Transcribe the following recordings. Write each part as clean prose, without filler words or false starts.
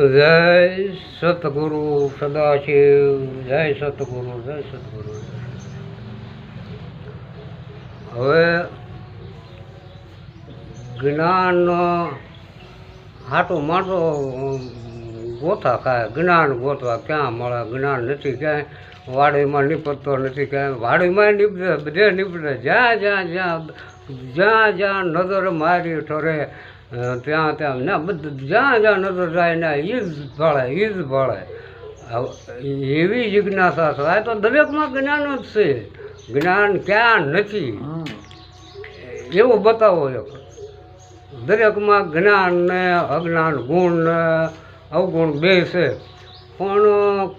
જય સતગુરુ સદાશિવ, જય સતગુરુ, જય સતગુરુ. હવે જ્ઞાન હાટું માણસો ગોથા ખાય, જ્ઞાન ગોતવા ક્યાં મળે? જ્ઞાન નથી ક્યાંય, વાડીમાં નીપજતો નથી ક્યાંય, વાડીમાં નીપજે, બધે નીપજે, જ્યાં જ્યાં જ્યાં જ્યાં જ્યાં નજર મારી ઠરે ત્યાં ત્યાં ના બધું જ્યાં જ્યાં નજર જાય ને એ જ ભળે, એ જ ભળે. એવી જિજ્ઞાસા છે. આ તો દરેકમાં જ્ઞાન જ છે, જ્ઞાન ક્યાં નથી એવું બતાવો. એક દરેકમાં જ્ઞાન ને અજ્ઞાન, ગુણ ને અવગુણ બે છે, પણ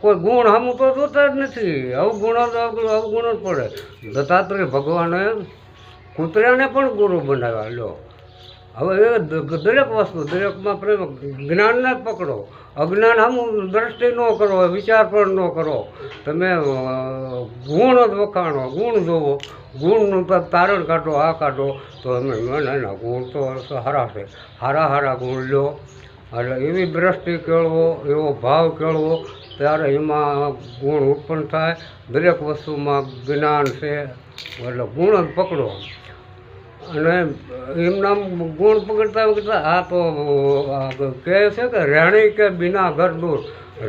કોઈ ગુણ હમું તો જોતા જ નથી. અવગુણ જ અવગુણ જ પડે. દત્તાત્રેય ભગવાને કૂતરાને પણ ગુરુ બનાવ્યા. લો હવે એ દરેક વસ્તુ દરેકમાં પ્રેમ, જ્ઞાનને જ પકડો, અજ્ઞાન હમું દ્રષ્ટિ ન કરો, વિચાર પણ ન કરો. તમે ગુણ જ વખાણો, ગુણ જોવો, ગુણનું તારણ કાઢો, આ કાઢો તો અમે ના ગુણ તો સારા છે, સારા સારા ગુણ લો. એટલે એવી દ્રષ્ટિ કેળવો, એવો ભાવ કેળવો, ત્યારે એમાં ગુણ ઉત્પન્ન થાય. દરેક વસ્તુમાં જ્ઞાન છે એટલે ગુણ જ પકડો. અને એમના ગુણ પકડતા વખતે આ તો કહે છે કે રહેણી કે બિના ઘર દૂર,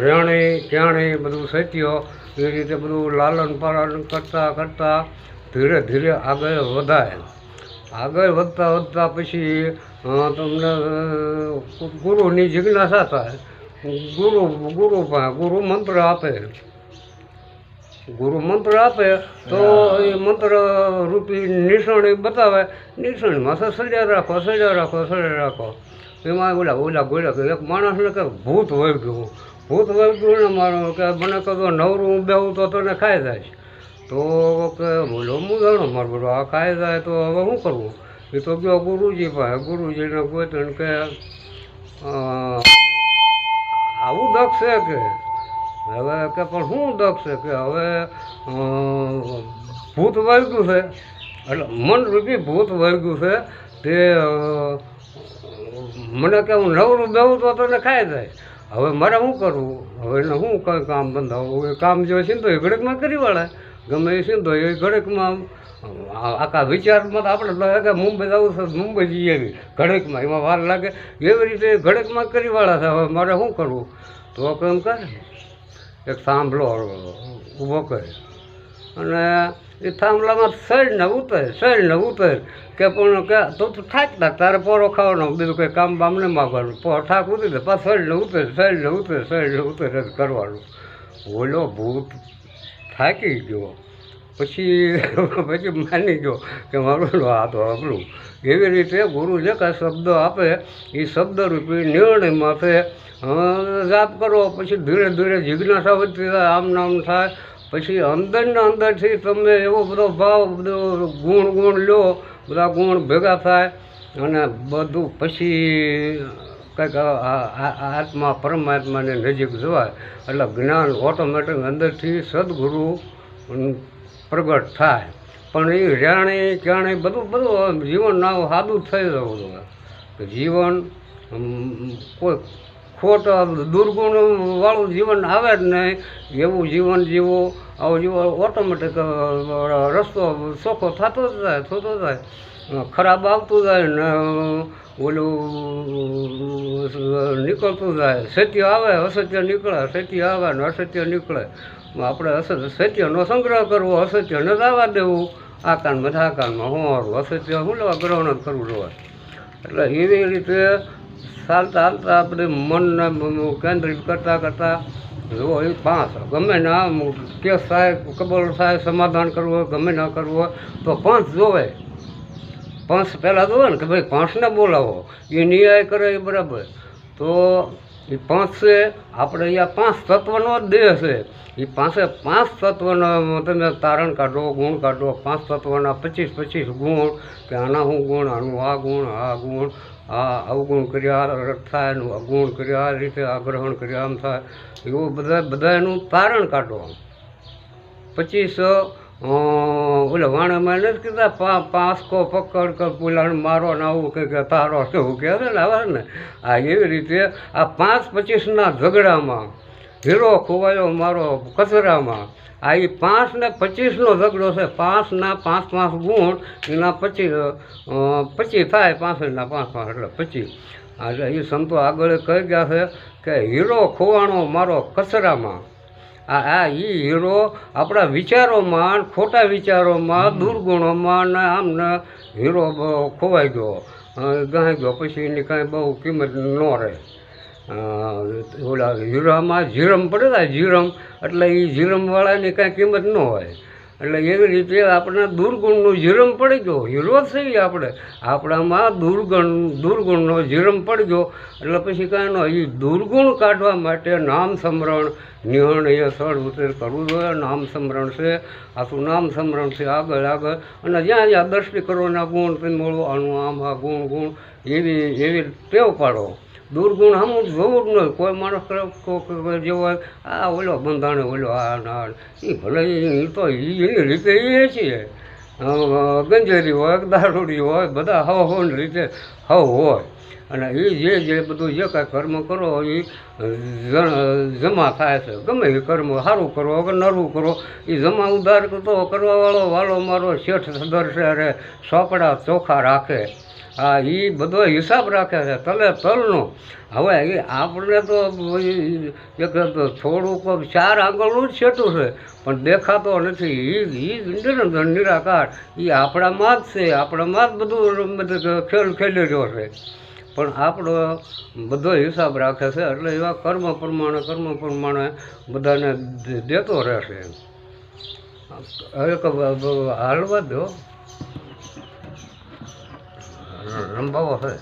રહેણી ક્યાણી બધું સત્ય. એ રીતે બધું લાલન પાલન કરતાં કરતાં ધીરે ધીરે આગળ વધાય. આગળ વધતા વધતા પછી તમને ગુરુની જિજ્ઞાસા થાય. ગુરુ મંત્ર આપે. ગુરુ મંત્ર આપે તો એ મંત્ર રૂપી નિશાણી બતાવે. નિશાણીમાં સળિયા રાખો, સળિયા રાખો, સળિયા રાખો. એમાં ઓલા ગોળ્યા કે એક માણસને કે ભૂત વળગ્યું, ભૂત વળગ્યું ને મારો કે મને કહો નવરું બેવું તો તને ખાઈ જાય. તો કે બોલો હું જાણો મારો બોલો આ ખાઈ જાય તો હવે શું કરવું? એ તો ગયો ગુરુજી પાસે. ગુરુજીને ગોતણ કે આવું દક્ષ છે કે હવે કે પણ શું દક્ષ છે કે હવે ભૂત વળગ્યું છે, એટલે મન રૂપી ભૂત વળગ્યું છે. તે મને કે હું નવરું બેવું તો તને ખાઈ જાય. હવે મારે શું કરવું? હવે એને શું કંઈ કામ બંધાવું? એ કામ જો છે ને તો એ ઘડીકમાં કરી વાળે. ગમે એ છે ને તો એ ઘડીકમાં આખા વિચારમાં તો આપણે કે મુંબઈ જવું છે, મુંબઈ જઈએ એવી ઘડીકમાં, એમાં વાર લાગે. એવી રીતે ઘડીકમાં કરી વાળા છે. હવે મારે શું કરવું? તો કેમ કરે એક થાંભલો ઊભો કરે અને એ થાંભલામાં શરીરને ઉતર કે પણ કે તો થાક નાખ, તારે પોરો ખાવાનો, બીજું કંઈ કામ બામ ને માગવાનું. ઠાક ઉતરી દે પાછું શરીરને ઉતર જ કરવાનું. ઓલો ભૂત થાકી ગયો, પછી માની ગયો કે મારું આ તો આપણું. એવી રીતે ગુરુ જે કાંઈ શબ્દ આપે એ શબ્દરૂપી નિર્ણય માથે જાપ કરો. પછી ધીરે ધીરે જિજ્ઞાસા વધતી થાય, આમ નામ થાય. પછી અંદરના અંદરથી તમે એવો બધો ભાવ, બધો ગુણ લો, બધા ગુણ ભેગા થાય અને બધું પછી કંઈક આત્મા પરમાત્માની નજીક જવાય. એટલે જ્ઞાન ઓટોમેટિક અંદરથી સદગુરુ પ્રગટ થાય. પણ એ રહેણી ક્યાણી બધું જીવન ના સાદું થઈ જવું જોઈએ. જીવન કોઈ ખોટા દુર્ગુણવાળું જીવન આવે જ નહીં. એવું જીવન જીવો, આવું જીવન ઓટોમેટિક રસ્તો ચોખ્ખો થતો જાય, ખરાબ આવતું જાય ને ઓલું નીકળતું જાય. સત્ય આવે, અસત્ય નીકળે, સત્ય આવે ને અસત્ય નીકળે. આપણે સત્યનો સંગ્રહ કરવો, અસત્યને જવા દેવું. આ કાનમાં આ કાનમાં શું હારું, અસત્ય શું લેવા ગ્રહણ જ કરવું જોઈએ. એટલે એવી રીતે ચાલતા ચાલતા આપણે મનને કેન્દ્રિત કરતાં જુઓ એ પાંચ ગમે ના કેસ થાય, કબલ થાય, સમાધાન કરવું હોય, ગમે ના કરવું હોય તો પાંચ જોવે. પાંચ પહેલાં જોવે ને કે ભાઈ પાંચને બોલાવો, એ ન્યાય કરે એ બરાબર. તો એ પાંચ છે આપણે અહીંયા પાંચ તત્વનો જ દેહ છે. એ પાંચ તત્વનો તમે તારણ કાઢો, ગુણ કાઢો. પાંચ તત્વના 25 ગુણ કે આના શું ગુણ, આનું આ ગુણ, આ અવગુણ કર્યા થાય, ગુણ કર્યા આ રીતે, આ ગ્રહણ કર્યા આમ થાય. એવું બધાનું તારણ કાઢો. 25 ઓલે વાણામાં નથી કીધા પાંચકો પકડ કર પુલાણ મારો ને આવું કંઈક તારો એવું કહે છે ને આવે ને આ એવી રીતે આ 5-25ના ઝઘડામાં હીરો ખોવાયો મારો કચરામાં આ એ 5 ને 25નો ઝઘડો છે. 5ના 5 ગુણ એના 25 થાય, 65ના 5 એટલે 25. એટલે એ સંતો આગળ કહી ગયા છે કે હીરો ખોવાણો મારો કચરામાં. આ એ હીરો આપણા વિચારોમાં, ખોટા વિચારોમાં, દુર્ગુણોમાં ને આમ ને હીરો ખોવાઈ ગયો, ગાઈ ગયો, પછી એની કાંઈ બહુ કિંમત ન રહે. ઓલા હીરામાં જીરમ પડે જીરમ, એટલે એ જીરમવાળાની કાંઈ કિંમત ન હોય. એટલે એવી રીતે આપણે દુર્ગુણનું જીરમ પડી ગયો, હીરો થઈ આપણે, આપણામાં દુર્ગુણનો જીરમ પડી ગયો. એટલે પછી કાંઈ ન, એ દુર્ગુણ કાઢવા માટે નામ સ્મરણ નિર્ણય સ્થળ ઉતર કરવું જોઈએ. નામ સ્મરણ છે, આખું નામ સ્મરણ છે, આગળ અને જ્યાં જ્યાં 10 કરોડના ગુણ તમે મળો, આનું આમ આ ગુણ એવી ટેવ પાડો. દુર્ગુણ આમ જોવું જ નહીં. કોઈ માણસ જેવો આ ઓલો બંધાણે ઓલો આ ના એ ભલે એ તો એની રીતે એ છીએ, ગંજેરી હોય, દારૂડી હોય, બધા હવની રીતે હોય. અને એ જે બધું જે કાંઈ કર્મ કરો એ જમા થાય છે. ગમે એ કર્મ સારું કરો કે નરવું કરો, એ જમા ઉધાર કરવાવાળો વાલો મારો શેઠ સદર છે, અરે ચોપડા ચોખ્ખા રાખે. હા, એ બધો હિસાબ રાખે છે તલનો. હવે એ આપણે તો એક થોડુંક 4 આંગળનું જ છેટું છે, પણ દેખાતો નથી. એ નિરાકાર એ આપણામાં જ છે, આપણામાં જ બધું ખેલ ખેલી રહ્યો છે. પણ આપણો બધો હિસાબ રાખે છે. એટલે એવા કર્મ પ્રમાણે બધાને દેતો રહેશે. હાલવા દો, રંભાવો છે.